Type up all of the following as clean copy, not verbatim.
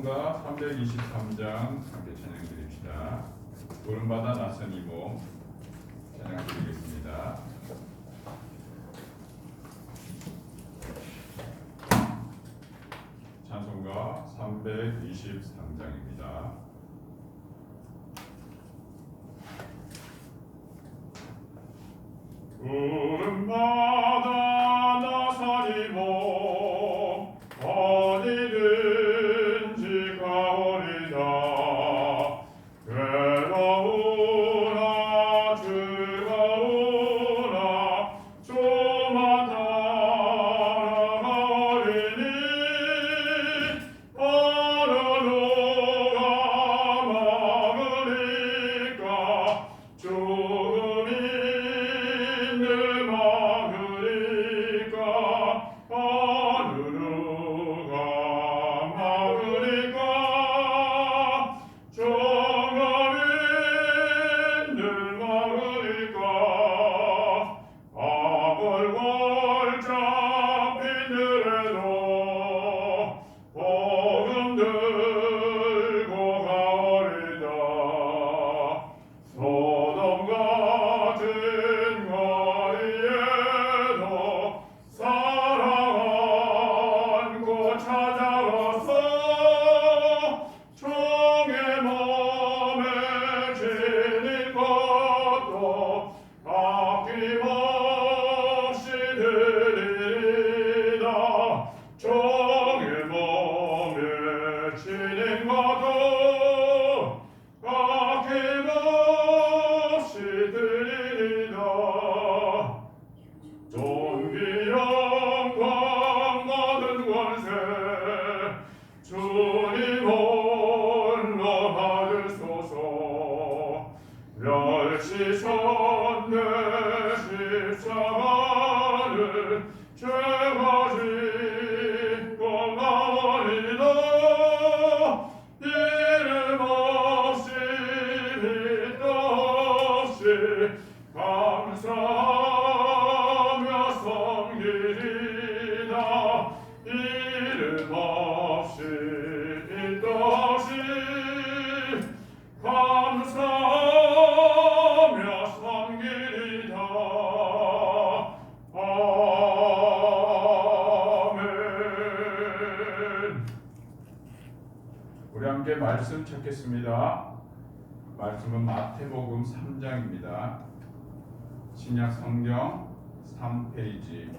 찬송가 323장 함께 찬양 드립시다. 구름바다 낯선 이몸 찬양 드리겠습니다. 찬송가 323장입니다. 구름바다 낯선 이몸 어디든지 가오리다. 괴로우나 즐거우나 조만 따라가리니 어느 누가 막으리까. 죽음이 늘 막으리까. 어느 누가 막으리까. 죽음이 늘 막으리까. 아벌골 잡힌 들에도 복음 들고 가오리다. 소돔 같은 거리에도 사랑 안고 찾아가서 종의 몸에 지닌 것도 아낌없이 드리리다. 종의 몸에 지닌 것도 아낌없이 드리리다. 존귀 영광 모든 권세 주님 홀로 받으소서. 멸시셨네 십자가는 죄가 짓고 가오리다. 이름 없이 빛 없이 감사하며 섬기리다. 이름 없이 빛 없이 감사하며 섬기리다. 아멘. 우리 함께 말씀 찾겠습니다. 말씀은 마태복음 3장입니다. 신약 성경 3페이지.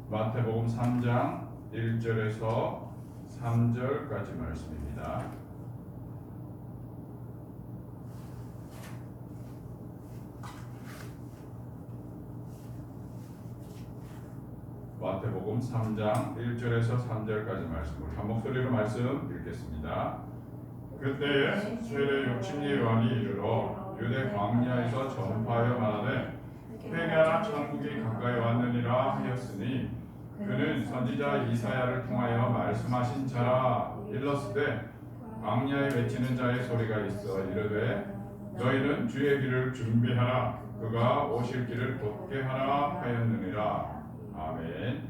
마태복음 3장 1절에서 3절까지 말씀입니다. 마태복음 3장 1절에서 3절까지 말씀, 우리 한 목소리로 말씀 읽겠습니다. 그때에 세례 욕심리 요한이 이르러 유대 광야에서 전파하여 말하되 회개하라 천국이 가까이 왔느니라 하였으니 그는 선지자 이사야를 통하여 말씀하신 자라. 일렀으되 광야에 외치는 자의 소리가 있어 이르되 너희는 주의 길을 준비하라. 그가 오실 길을 곧게 하라 하였느니라. 아멘.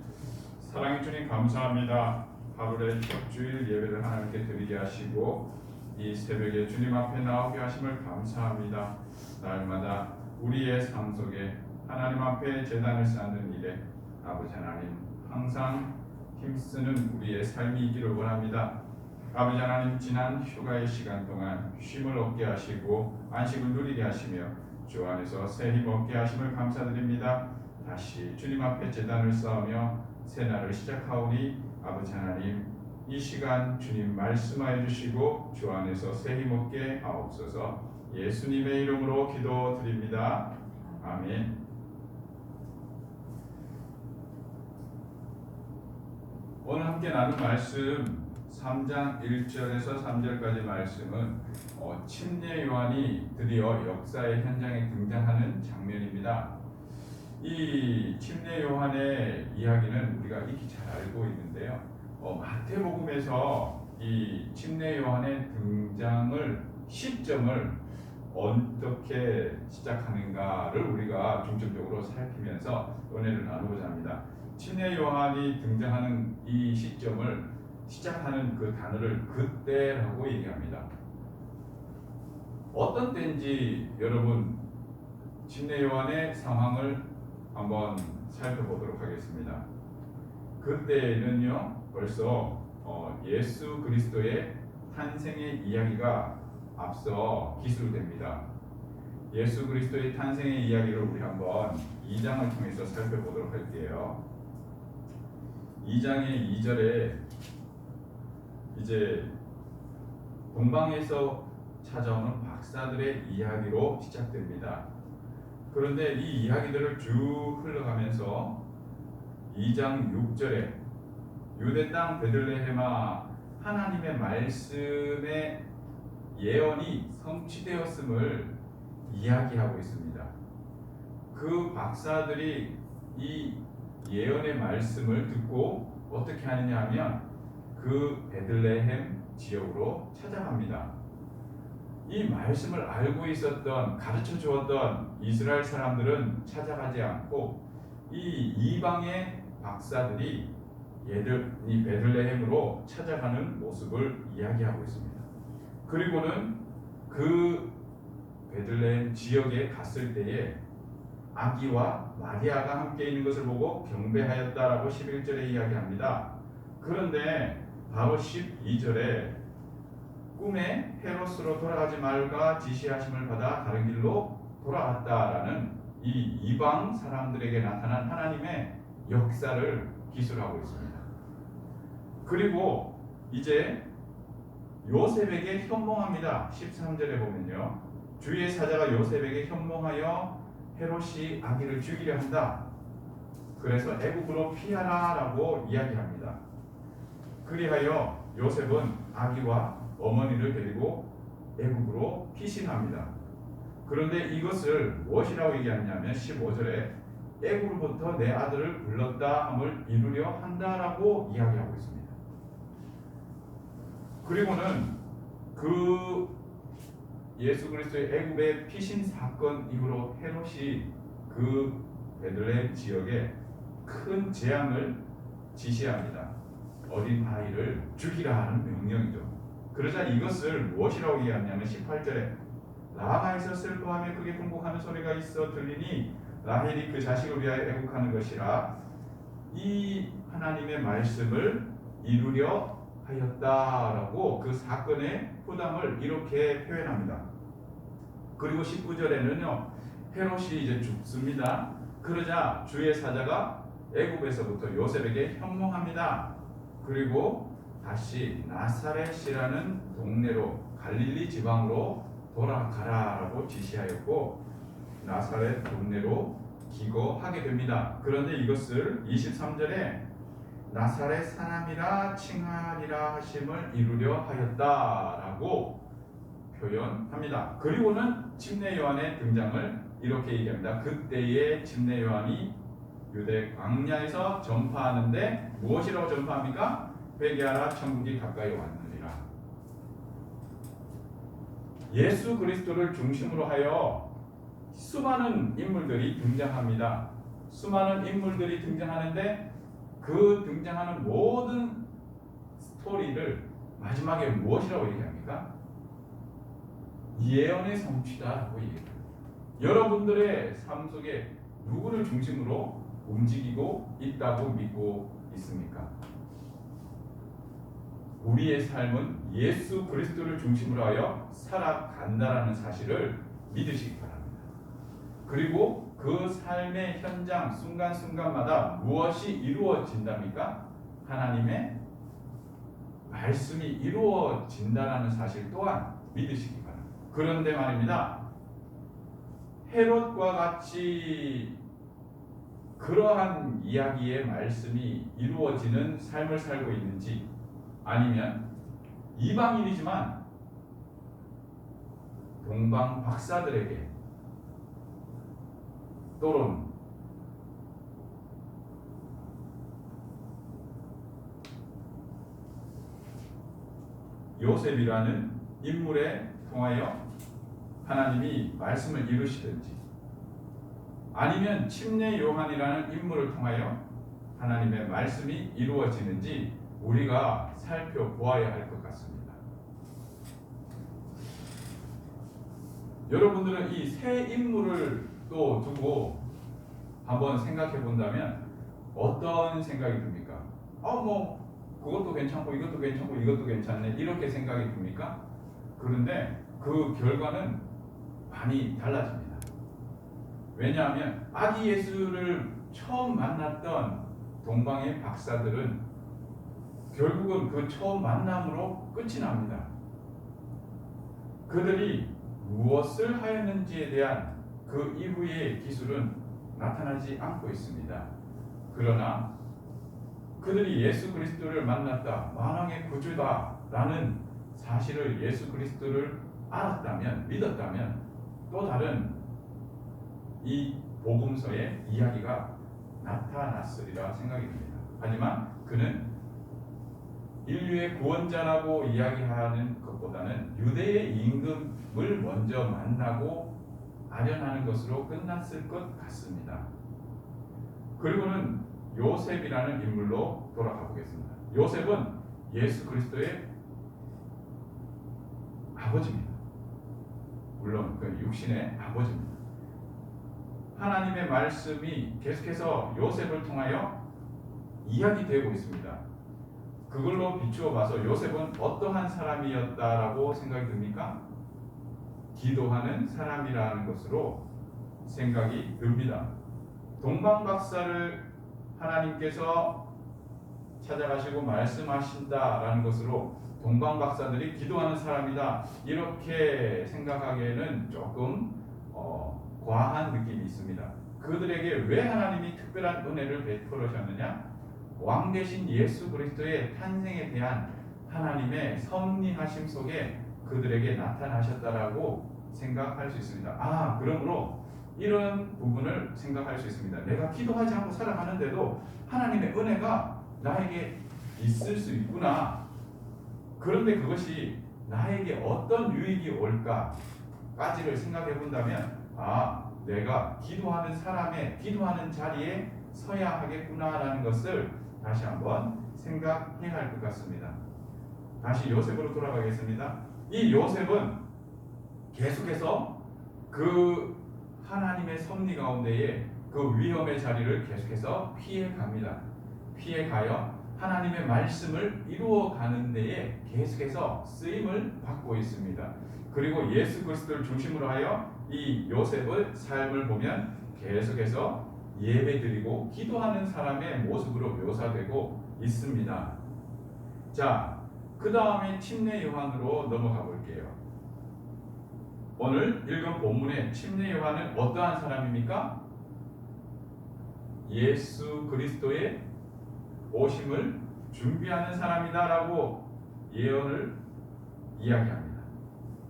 사랑의 주님 감사합니다. 하루의 첫 주일 예배를 하나님께 드리게 하시고 이 새벽에 주님 앞에 나오게 하심을 감사합니다. 날마다 우리의 삶 속에 하나님 앞에 제단을 쌓는 일에 아버지 하나님 항상 힘쓰는 우리의 삶이 있기를 원합니다. 아버지 하나님 지난 휴가의 시간 동안 쉼을 얻게 하시고 안식을 누리게 하시며 주 안에서 새 힘 얻게 하심을 감사드립니다. 다시 주님 앞에 제단을 쌓으며 새날을 시작하오니 아버지 하나님 이 시간 주님 말씀하여 주시고 주 안에서 새 힘 얻게 하옵소서. 예수님의 이름으로 기도드립니다. 아멘. 오늘 함께 나눌 말씀 3장 1절에서 3절까지 말씀은 침례 요한이 드디어 역사의 현장에 등장하는 장면입니다. 이 침례 요한의 이야기는 우리가 익히 잘 알고 있는데요. 마태복음에서 이 침례 요한의 등장을 시점을 어떻게 시작하는가를 우리가 중점적으로 살피면서 은혜를 나누고자 합니다. 침례 요한이 등장하는 이 시점을 시작하는 그 단어를 그때라고 얘기합니다. 어떤 때인지 여러분 침례 요한의 상황을 한번 살펴보도록 하겠습니다. 그때는요 벌써 예수 그리스도의 탄생의 이야기가 앞서 기술됩니다. 예수 그리스도의 탄생의 이야기를 우리 한번 2장을 통해서 살펴보도록 할게요. 2장의 2절에 이제 동방에서 찾아오는 박사들의 이야기로 시작됩니다. 그런데 이 이야기들을 쭉 흘러가면서 2장 6절에 유대 땅 베들레헴아 하나님의 말씀의 예언이 성취되었음을 이야기하고 있습니다. 그 박사들이 이 예언의 말씀을 듣고 어떻게 하느냐 하면 그 베들레헴 지역으로 찾아갑니다. 이 말씀을 알고 있었던, 가르쳐 주었던 이스라엘 사람들은 찾아가지 않고 이 이방의 박사들이 이 베들레헴으로 찾아가는 모습을 이야기하고 있습니다. 그리고는 그 베들레헴 지역에 갔을 때에 아기와 마리아가 함께 있는 것을 보고 경배하였다라고 11절에 이야기합니다. 그런데 바로 12절에 꿈에 헤롯으로 돌아가지 말까 지시하심을 받아 다른 길로 돌아갔다라는 이 이방 사람들에게 나타난 하나님의 역사를 기술하고 있습니다. 그리고 이제 요셉에게 현몽합니다. 13절에 보면요. 주의 사자가 요셉에게 현몽하여 헤롯이 아기를 죽이려 한다. 그래서 애국으로 피하라라고 이야기합니다. 그리하여 요셉은 아기와 어머니를 데리고 애국으로 피신합니다. 그런데 이것을 무엇이라고 얘기하냐면 15절에 애국으로부터 내 아들을 불렀다 함을 이루려 한다라고 이야기하고 있습니다. 그리고는 그 예수 그리스도의 애굽의 피신 사건 이후로 헤롯이 그 베들레헴 지역에 큰 재앙을 지시합니다. 어린 아이를 죽이라 하는 명령이죠. 그러자 이것을 무엇이라고 얘기하냐면 18절에 라마에서 슬퍼하며 크게 통곡하는 소리가 있어 들리니 라헬이 그 자식을 위하여 애국하는 것이라. 이 하나님의 말씀을 이루려 하였다라고 그 사건의 후담을 이렇게 표현합니다. 그리고 19절에는요 헤롯이 이제 죽습니다. 그러자 주의 사자가 애굽에서부터 요셉에게 현몽합니다. 그리고 다시 나사렛이라는 동네로 갈릴리 지방으로 돌아가라라고 지시하였고 나사렛 동네로 기거하게 됩니다. 그런데 이것을 23절에 나사렛 사람이라 칭하리라 하심을 이루려 하였다라고 표현합니다. 그리고는 침례 요한의 등장을 이렇게 얘기합니다. 그때의 침례 요한이 유대 광야에서 전파하는데 무엇이라고 전파합니까? 회개하라 천국이 가까이 왔느니라. 예수 그리스도를 중심으로 하여 수많은 인물들이 등장합니다. 수많은 인물들이 등장하는데 그 등장하는 모든 스토리를 마지막에 무엇이라고 얘기합니까? 예언의 성취다라고 얘기합니다. 여러분들의 삶 속에 누구를 중심으로 움직이고 있다고 믿고 있습니까? 우리의 삶은 예수 그리스도를 중심으로 하여 살아간다라는 사실을 믿으시기 바랍니다. 그리고 그 삶의 현장 순간순간마다 무엇이 이루어진답니까? 하나님의 말씀이 이루어진다라는 사실 또한 믿으시기 바랍니다. 그런데 말입니다. 헤롯과 같이 그러한 이야기의 말씀이 이루어지는 삶을 살고 있는지 아니면 이방인이지만 동방 박사들에게 또는 요셉이라는 인물에 통하여 하나님이 말씀을 이루시든지 아니면 침례 요한이라는 인물을 통하여 하나님의 말씀이 이루어지는지 우리가 살펴보아야 할 것 같습니다. 여러분들은 이 세 인물을 또 두고 한번 생각해 본다면 어떤 생각이 듭니까? 뭐 그것도 괜찮고 이것도 괜찮고 이것도 괜찮네 이렇게 생각이 듭니까? 그런데 그 결과는 많이 달라집니다. 왜냐하면 아기 예수를 처음 만났던 동방의 박사들은 결국은 그 처음 만남으로 끝이 납니다. 그들이 무엇을 하였는지에 대한 그 이후의 기술은 나타나지 않고 있습니다. 그러나 그들이 예수 그리스도를 만났다, 만왕의 구주다라는 사실을 예수 그리스도를 알았다면, 믿었다면 또 다른 이 복음서의 이야기가 나타났으리라 생각이 듭니다. 하지만 그는 인류의 구원자라고 이야기하는 것보다는 유대의 임금을 먼저 만나고 아련하는 것으로 끝났을 것 같습니다. 그리고는 요셉이라는 인물로 돌아가 보겠습니다. 요셉은 예수 그리스도의 아버지입니다. 물론 그 육신의 아버지입니다. 하나님의 말씀이 계속해서 요셉을 통하여 이야기되고 있습니다. 그걸로 비추어 봐서 요셉은 어떠한 사람이었다라고 생각이 듭니까? 기도하는 사람이라는 것으로 생각이 듭니다. 동방박사를 하나님께서 찾아가시고 말씀하신다라는 것으로 동방박사들이 기도하는 사람이다 이렇게 생각하기에는 조금 과한 느낌이 있습니다. 그들에게 왜 하나님이 특별한 은혜를 베풀으셨느냐? 왕 대신 예수 그리스도의 탄생에 대한 하나님의 섭리하심 속에 그들에게 나타나셨다라고 생각할 수 있습니다. 그러므로 이런 부분을 생각할 수 있습니다. 내가 기도하지 않고 살아가는데도 하나님의 은혜가 나에게 있을 수 있구나. 그런데 그것이 나에게 어떤 유익이 올까까지를 생각해 본다면 내가 기도하는 사람의 기도하는 자리에 서야 하겠구나라는 것을 다시 한번 생각해야 할 것 같습니다. 다시 요셉으로 돌아가겠습니다. 이 요셉은 계속해서 그 하나님의 섭리 가운데에 그 위험의 자리를 계속해서 피해갑니다. 피해가여 하나님의 말씀을 이루어가는 데에 계속해서 쓰임을 받고 있습니다. 그리고 예수 그리스도를 중심으로 하여 이 요셉의 삶을 보면 계속해서 예배드리고 기도하는 사람의 모습으로 묘사되고 있습니다. 자, 그 다음에 침례 요한으로 넘어가 볼게요. 오늘 읽은 본문의 침례 요한은 어떠한 사람입니까? 예수 그리스도의 오심을 준비하는 사람이다라고 예언을 이야기합니다.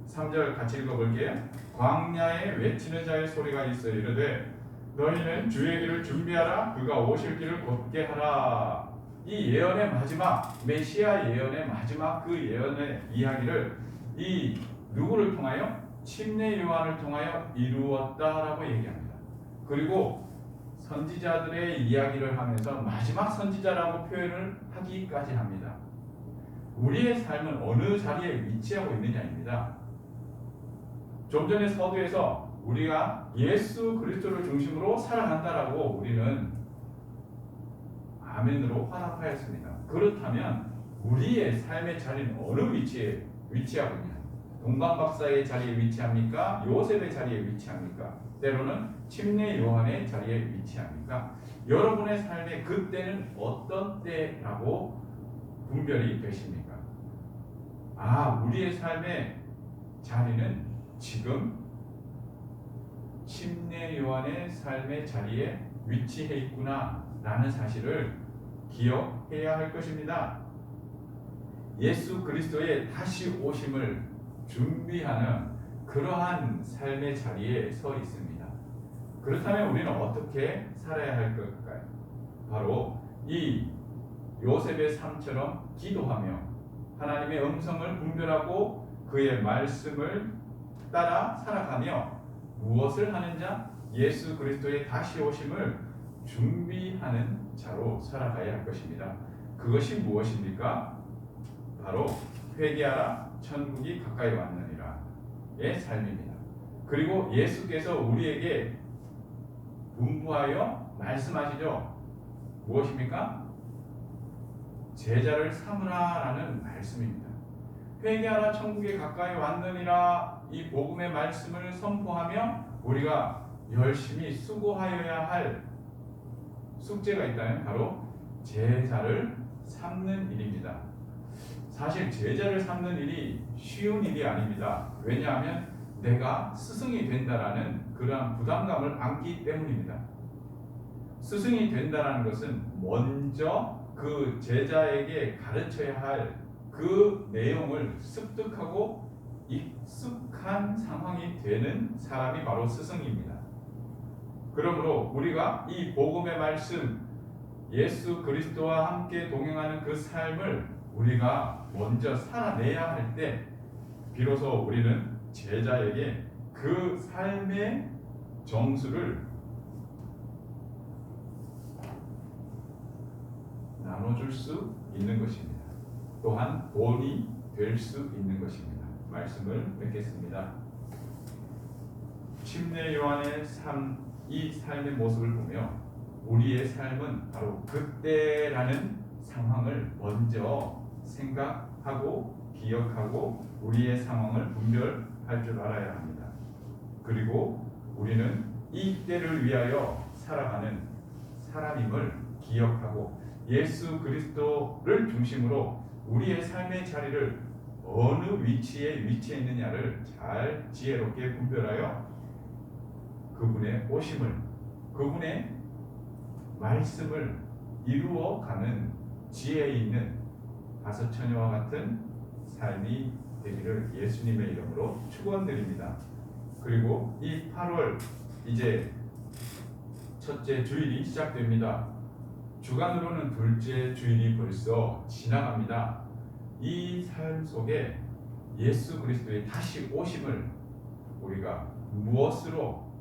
3절 같이 읽어볼게요. 광야에 외치는 자의 소리가 있어 이르되 너희는 주의 길을 준비하라. 그가 오실 길을 곧게 하라. 이 예언의 마지막, 메시아 예언의 마지막 그 예언의 이야기를 이 누구를 통하여? 침례 요한을 통하여 이루었다라고 얘기합니다. 그리고 선지자들의 이야기를 하면서 마지막 선지자라고 표현을 하기까지 합니다. 우리의 삶은 어느 자리에 위치하고 있느냐입니다. 좀 전에 서두에서 우리가 예수 그리스도를 중심으로 살아간다라고 우리는 아멘으로 화답하였습니다. 그렇다면 우리의 삶의 자리는 어느 위치에 위치하고 있냐? 동방박사의 자리에 위치합니까? 요셉의 자리에 위치합니까? 때로는 침례 요한의 자리에 위치합니까? 여러분의 삶의 그때는 어떤 때라고 분별이 되십니까? 우리의 삶의 자리는 지금 침례 요한의 삶의 자리에 위치해 있구나 라는 사실을 기억해야 할 것입니다. 예수 그리스도의 다시 오심을 준비하는 그러한 삶의 자리에 서 있습니다. 그렇다면 우리는 어떻게 살아야 할 걸까요? 바로 이 요셉의 삶처럼 기도하며 하나님의 음성을 분별하고 그의 말씀을 따라 살아가며 무엇을 하는 자? 예수 그리스도의 다시 오심을 준비하는 자로 살아가야 할 것입니다. 그것이 무엇입니까? 바로 회개하라 천국이 가까이 왔느니라의 삶입니다. 그리고 예수께서 우리에게 분부하여 말씀하시죠. 무엇입니까? 제자를 삼으라라는 말씀입니다. 회개하라 천국에 가까이 왔느니라 이 복음의 말씀을 선포하며 우리가 열심히 수고하여야 할 숙제가 있다면 바로 제자를 삼는 일입니다. 사실 제자를 삼는 일이 쉬운 일이 아닙니다. 왜냐하면 내가 스승이 된다라는 그러한 부담감을 안기 때문입니다. 스승이 된다라는 것은 먼저 그 제자에게 가르쳐야 할 그 내용을 습득하고 익숙한 상황이 되는 사람이 바로 스승입니다. 그러므로 우리가 이 복음의 말씀 예수 그리스도와 함께 동행하는 그 삶을 우리가 먼저 살아내야 할 때 비로소 우리는 제자에게 그 삶의 정수를 나눠줄 수 있는 것입니다. 또한 본이 될 수 있는 것입니다. 말씀을 맺겠습니다. 침례 요한의 이 삶의 모습을 보며 우리의 삶은 바로 그때라는 상황을 먼저 생각하고 기억하고 우리의 상황을 분별할 줄 알아야 합니다. 그리고 우리는 이 때를 위하여 살아가는 사람임을 기억하고 예수 그리스도를 중심으로 우리의 삶의 자리를 어느 위치에 위치해 있느냐를 잘 지혜롭게 분별하여 그분의 오심을 그분의 말씀을 이루어가는 지혜 있는 다섯 처녀와 같은 삶이 되기를 예수님의 이름으로 축원드립니다. 그리고 이 8월 이제 첫째 주일이 시작됩니다. 주간으로는 둘째 주일이 벌써 지나갑니다. 이 삶 속에 예수 그리스도의 다시 오심을 우리가 무엇으로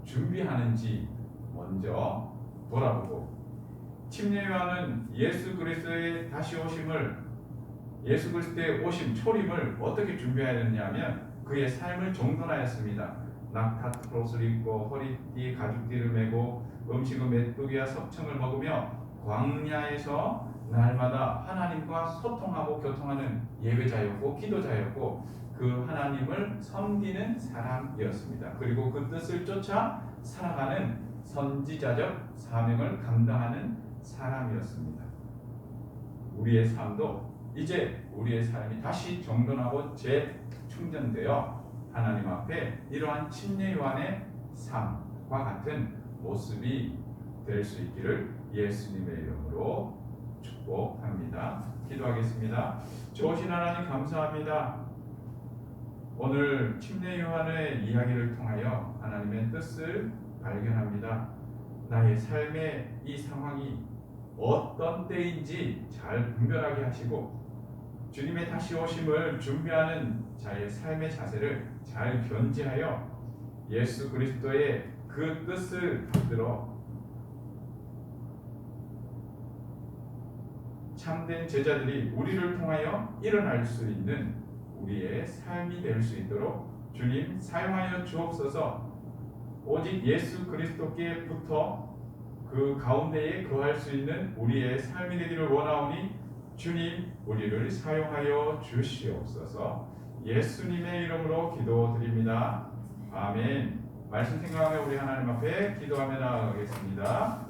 준비하는지 먼저 돌아보고 침례 요한은 예수 그리스도의 다시 오심을 예수 그리스도의 오심 초림을 어떻게 준비해야 되느냐면 그의 삶을 정돈하였습니다. 낙타 옷을 입고 허리띠 가죽띠를 메고 음식은 메뚜기와 석청을 먹으며 광야에서 날마다 하나님과 소통하고 교통하는 예배자였고 기도자였고 그 하나님을 섬기는 사람이었습니다. 그리고 그 뜻을 쫓아 살아가는 선지자적 사명을 감당하는 사람이었습니다. 우리의 삶도 이제 우리의 삶이 다시 정돈하고 재충전되어 하나님 앞에 이러한 침례 요한의 삶과 같은 모습이 될 수 있기를 예수님의 이름으로 축복합니다. 기도하겠습니다. 좋으신 하나님 감사합니다. 오늘 침례 요한의 이야기를 통하여 하나님의 뜻을 발견합니다. 나의 삶의 이 상황이 어떤 때인지 잘 분별하게 하시고 주님의 다시 오심을 준비하는 자의 삶의 자세를 잘 견지하여 예수 그리스도의 그 뜻을 받들어 참된 제자들이 우리를 통하여 일어날 수 있는 우리의 삶이 될 수 있도록 주님 사용하여 주옵소서. 오직 예수 그리스도께 붙어 그 가운데에 거할 수 있는 우리의 삶이 되기를 원하오니 주님 우리를 사용하여 주시옵소서. 예수님의 이름으로 기도드립니다. 아멘. 말씀 생각하며 우리 하나님 앞에 기도하며 나아가겠습니다.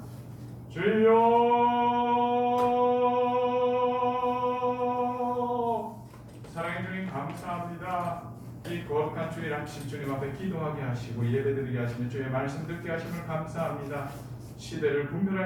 주여 사랑해 주님 감사합니다. 이 거룩한 주일 아침 주님 앞에 기도하게 하시고 예배드리게 하시며 주의 말씀 듣게 하심을 감사합니다. 시대를 분별할